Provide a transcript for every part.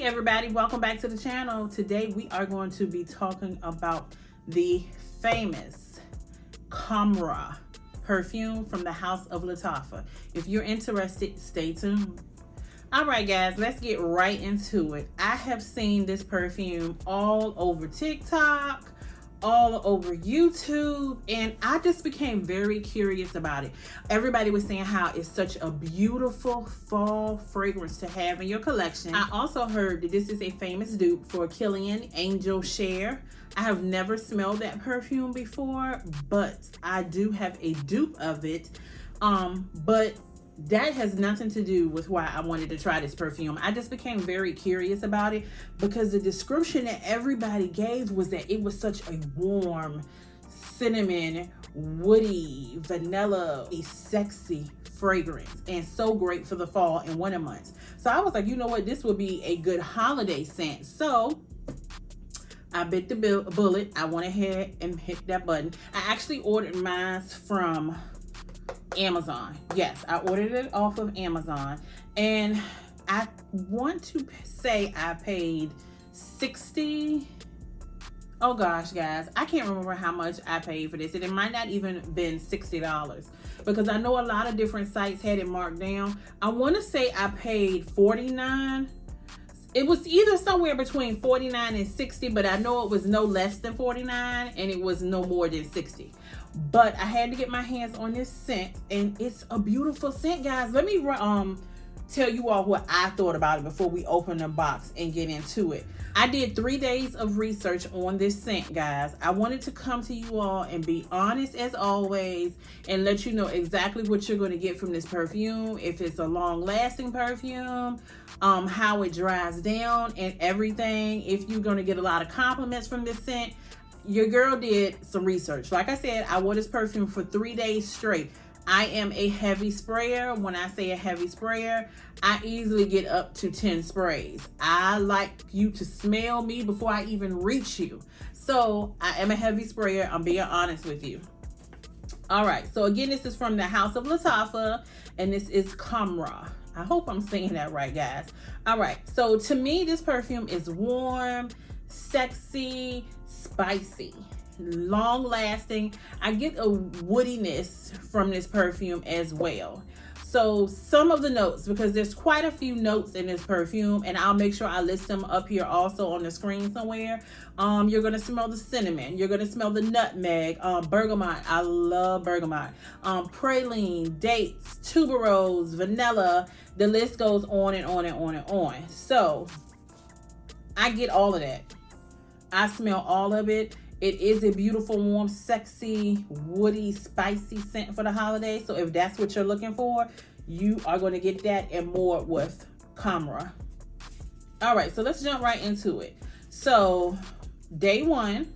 everybody, welcome back to the channel. Today we are going to be talking about the famous KHAMRAH perfume from the house of Lattafa. If you're interested, stay tuned. All right guys, let's get right into it. I have seen this perfume all over TikTok, all over YouTube, and I just became very curious about it. Everybody was saying how it's such a beautiful fall fragrance to have in your collection. I also heard that this is a famous dupe for Killian Angel Share. I have never smelled that perfume before, but I do have a dupe of it. But that has nothing to do with why I wanted to try this perfume. I just became very curious about it because the description that everybody gave was that it was such a warm, cinnamon, woody, vanilla, sexy fragrance and so great for the fall and winter months. So I was like, you know what, this would be a good holiday scent. So I bit the bullet. I went ahead and hit that button. I actually ordered mine from Amazon. Yes, I ordered it off of Amazon, and I want to say I paid $60. Oh gosh, guys, I can't remember how much I paid for this, and it might not even been $60 because I know a lot of different sites had it marked down. I want to say I paid $49. It was either somewhere between $49 and $60, but I know it was no less than $49 and it was no more than $60. But I had to get my hands on this scent, and it's a beautiful scent, guys. Let me tell you all what I thought about it before we open the box and get into it. I did 3 days of research on this scent, guys. I wanted to come to you all and be honest as always and let you know exactly what you're going to get from this perfume, if it's a long-lasting perfume, how it dries down and everything, if you're going to get a lot of compliments from this scent. Your girl did some research. Like I said, I wore this perfume for 3 days straight. I am a heavy sprayer. When I say a heavy sprayer, I easily get up to 10 sprays. I like you to smell me before I even reach you. So I am a heavy sprayer. I'm being honest with you. All right. So again, this is from the house of Lattafa, and this is KHAMRAH. I hope I'm saying that right, guys. All right. So to me, this perfume is warm, sexy, spicy, long lasting. I get a woodiness from this perfume as well. So some of the notes, because there's quite a few notes in this perfume, and I'll make sure I list them up here also on the screen somewhere. You're going to smell the cinnamon. You're going to smell the nutmeg, bergamot. I love bergamot. Praline, dates, tuberose, vanilla. The list goes on and on and on and on. So I get all of that. I smell all of it. It is a beautiful, warm, sexy, woody, spicy scent for the holidays. So if that's what you're looking for, you are going to get that and more with KHAMRAH. All right, so let's jump right into it. So day one,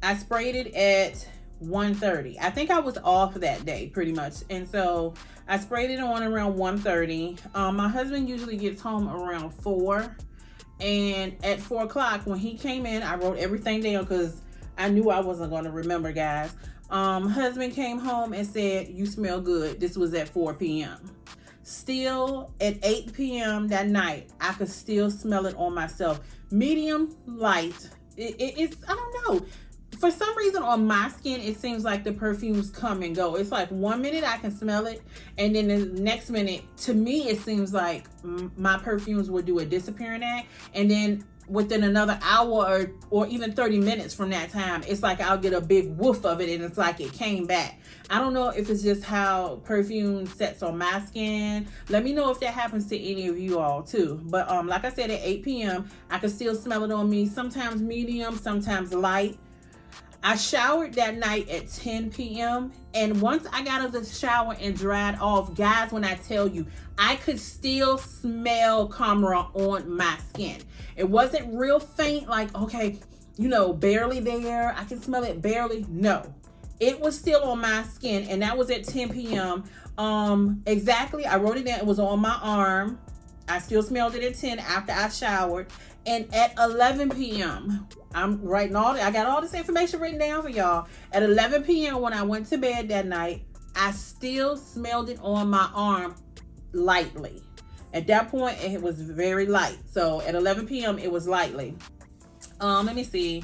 I sprayed it at 1:30. I think I was off that day pretty much. And so I sprayed it on around 1:30. My husband usually gets home around 4. And at 4 o'clock, when he came in, I wrote everything down because I knew I wasn't going to remember, guys. Husband came home and said, "You smell good." This was at 4 p.m. Still at 8 p.m. that night, I could still smell it on myself. Medium light. It's, I don't know. For some reason on my skin, it seems like the perfumes come and go. It's like 1 minute I can smell it, and then the next minute, to me, it seems like my perfumes will do a disappearing act, and then within another hour or even 30 minutes from that time, it's like I'll get a big woof of it, and it's like it came back. I don't know if it's just how perfume sets on my skin. Let me know if that happens to any of you all too. But like I said, at 8 p.m., I can still smell it on me. Sometimes medium, sometimes light. I showered that night at 10 p.m. and once I got out of the shower and dried off, guys, when I tell you, I could still smell KHAMRAH on my skin. It wasn't real faint, like, okay, you know, barely there. I can smell it barely. No, it was still on my skin, and that was at 10 p.m. Exactly, I wrote it down. It was on my arm. I still smelled it at 10 after I showered. And at 11 p.m., I'm writing I got all this information written down for y'all. At 11 p.m. when I went to bed that night, I still smelled it on my arm lightly. At that point, it was very light. So at 11 p.m., it was lightly. Let me see.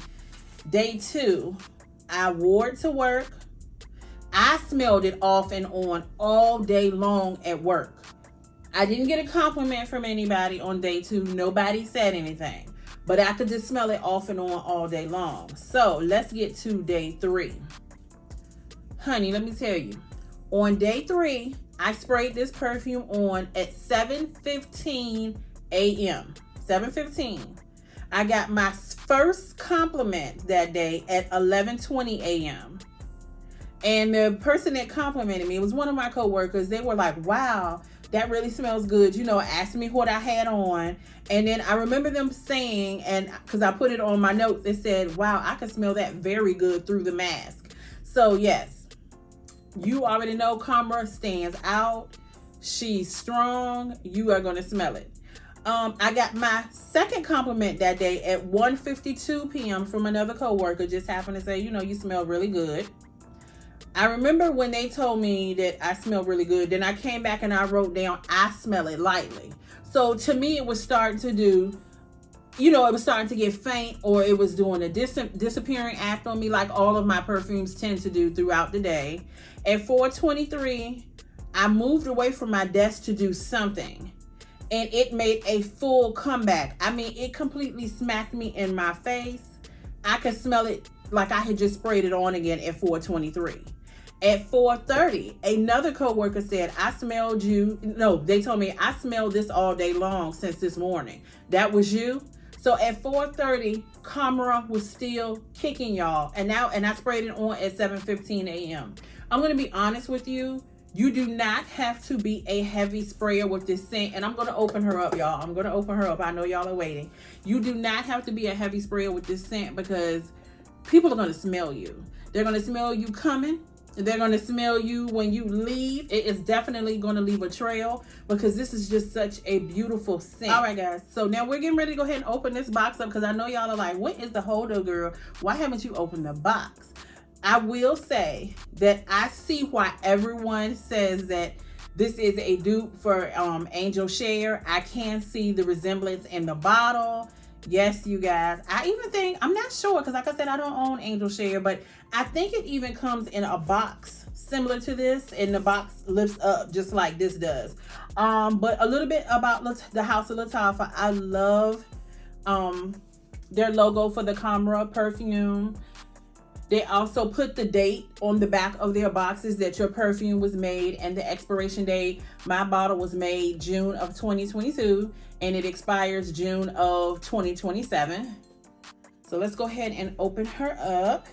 Day 2, I wore it to work. I smelled it off and on all day long at work. I didn't get a compliment from anybody on day 2. Nobody said anything. But I could just smell it off and on all day long. So let's get to day 3. Honey, let me tell you. On day 3, I sprayed this perfume on at 7:15 a.m. 7:15. I got my first compliment that day at 11:20 a.m. And the person that complimented me, it was one of my coworkers. They were like, wow, that really smells good. You know, asked me what I had on. And then I remember them saying, and because I put it on my notes, it said, wow, I can smell that very good through the mask. So yes, you already know KHAMRAH stands out. She's strong. You are going to smell it. I got my second compliment that day at 1:52 p.m. from another coworker. Just happened to say, you know, you smell really good. I remember when they told me that I smelled really good, then I came back and I wrote down, I smell it lightly. So to me, it was starting to do, you know, it was starting to get faint, or it was doing a disappearing act on me like all of my perfumes tend to do throughout the day. At 4:23, I moved away from my desk to do something, and it made a full comeback. I mean, it completely smacked me in my face. I could smell it like I had just sprayed it on again at 4:23. At 4:30, another coworker said, I smelled you. No, they told me I smelled this all day long since this morning. That was you? So at 4:30, KHAMRAH was still kicking, y'all. And I sprayed it on at 7:15 a.m. I'm going to be honest with you. You do not have to be a heavy sprayer with this scent. And I'm going to open her up, y'all. I'm going to open her up. I know y'all are waiting. You do not have to be a heavy sprayer with this scent, because people are going to smell you. They're going to smell you coming. They're going to smell you when you leave. It is definitely going to leave a trail, because this is just such a beautiful scent. All right, guys. So now we're getting ready to go ahead and open this box up, because I know y'all are like, what is the holdup, girl? Why haven't you opened the box? I will say that I see why everyone says that this is a dupe for Angel Share. I can see the resemblance in the bottle. Yes, you guys. I even think, I'm not sure, because like I said, I don't own Angel Share, but I think it even comes in a box similar to this, and the box lifts up just like this does. But a little bit about the House of Lattafa. I love their logo for the KHAMRAH perfume. They also put the date on the back of their boxes that your perfume was made and the expiration date. My bottle was made June of 2022 and it expires June of 2027. So let's go ahead and open her up.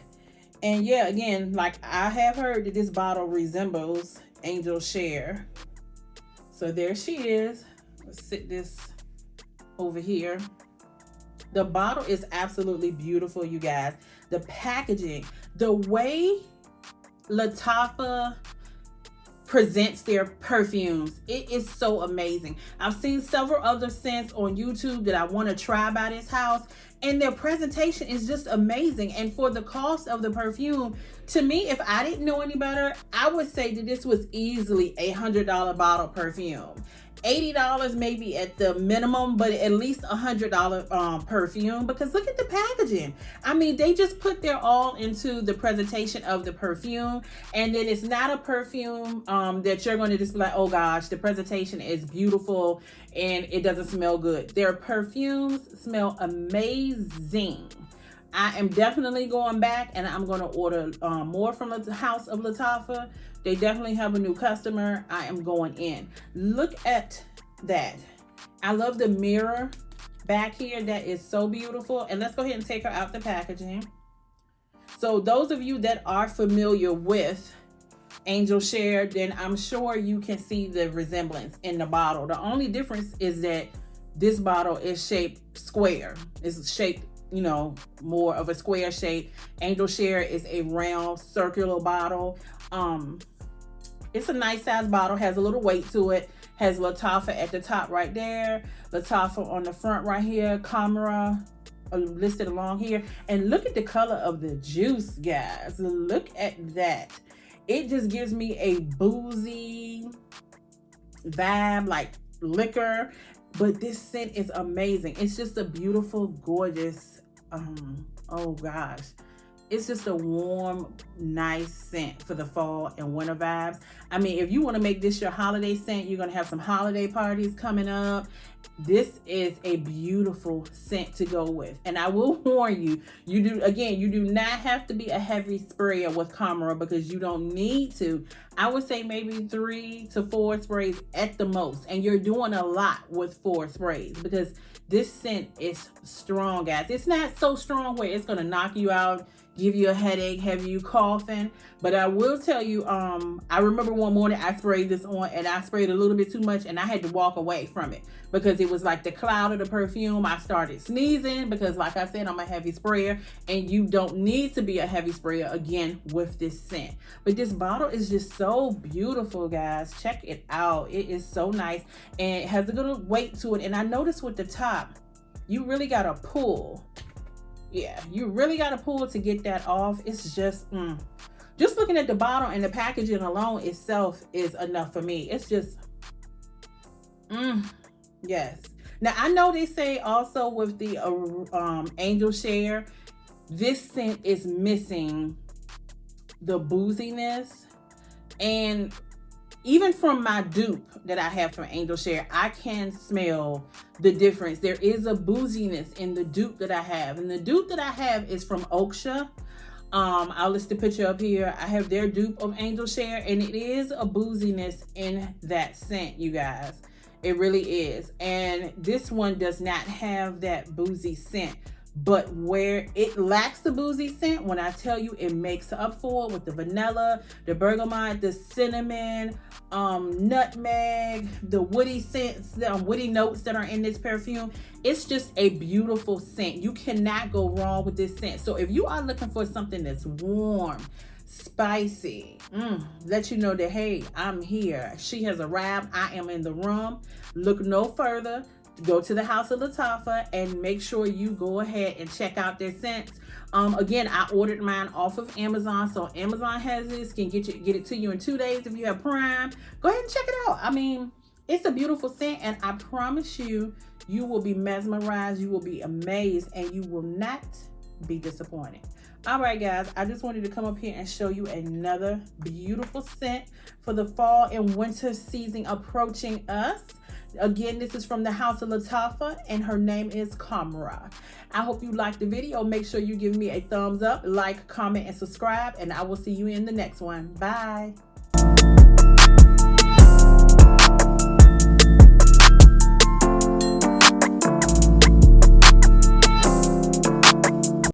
And yeah, again, like I have heard that this bottle resembles Angel Share. So there she is. Let's sit this over here. The bottle is absolutely beautiful, you guys. The packaging, the way Lattafa presents their perfumes, it is so amazing. I've seen several other scents on YouTube that I want to try by this house, and their presentation is just amazing. And for the cost of the perfume, to me, if I didn't know any better, I would say that this was easily a $100 bottle perfume. $80 maybe at the minimum, but at least $100 perfume, because look at the packaging. I mean, they just put their all into the presentation of the perfume, and then it's not a perfume that you're going to just be like, oh gosh, the presentation is beautiful and it doesn't smell good. Their perfumes smell amazing. I am definitely going back and I'm going to order more from the House of Lattafa. They definitely have a new customer. I am going in. Look at that. I love the mirror back here. That is so beautiful. And let's go ahead and take her out the packaging. So those of you that are familiar with Angel Share, then I'm sure you can see the resemblance in the bottle. The only difference is that this bottle is shaped square. It's shaped, you know, more of a square shape. Angel Share is a round circular bottle. It's a nice size bottle, has a little weight to it, has Lattafa at the top right there, Lattafa on the front right here, KHAMRAH listed along here. And look at the color of the juice, guys. Look at that. It just gives me a boozy vibe, like liquor, but this scent is amazing. It's just a beautiful, gorgeous, oh gosh. It's just a warm, nice scent for the fall and winter vibes. I mean, if you want to make this your holiday scent, you're going to have some holiday parties coming up. This is a beautiful scent to go with. And I will warn you, you do not have to be a heavy sprayer with KHAMRAH, because you don't need to. I would say maybe 3 to 4 sprays at the most. And you're doing a lot with 4 sprays, because this scent is strong, guys. It's not so strong where it's going to knock you out, give you a headache, have you coughing. But I will tell you, I remember one morning I sprayed this on, and I sprayed a little bit too much, and I had to walk away from it because it was like the cloud of the perfume. I started sneezing because, like I said, I'm a heavy sprayer, and you don't need to be a heavy sprayer again with this scent. But this bottle is just so beautiful, guys. Check it out. It is so nice, and it has a good weight to it. And I noticed with the top, you really got to pull. Yeah, you really got to pull to get that off. It's just, just looking at the bottle and the packaging alone itself is enough for me. It's just, yes. Now, I know they say also with the Angel Share, this scent is missing the booziness. And even from my dupe that I have from Angel Share, I can smell the difference. There is a booziness in the dupe that I have. And the dupe that I have is from Oksha. I'll list the picture up here. I have their dupe of Angel Share, and it is a booziness in that scent, you guys. It really is. And this one does not have that boozy scent. But where it lacks the boozy scent, when I tell you, it makes up for it with the vanilla, the bergamot, the cinnamon, nutmeg, the woody scents, the woody notes that are in this perfume. It's just a beautiful scent. You cannot go wrong with this scent. So if you are looking for something that's warm, spicy, let you know that, hey, I'm here. She has arrived. I am in the room. Look no further. Go to the House of Lattafa and make sure you go ahead and check out their scents. Again, I ordered mine off of Amazon, so Amazon has this, can get it to you in 2 days if you have Prime. Go ahead and check it out. I mean, it's a beautiful scent, and I promise you, you will be mesmerized, you will be amazed, and you will not be disappointed. All right, guys, I just wanted to come up here and show you another beautiful scent for the fall and winter season approaching us. Again, this is from the House of Lattafa, and her name is KHAMRAH. I hope you liked the video. Make sure you give me a thumbs up, like, comment, and subscribe, and I will see you in the next one. Bye.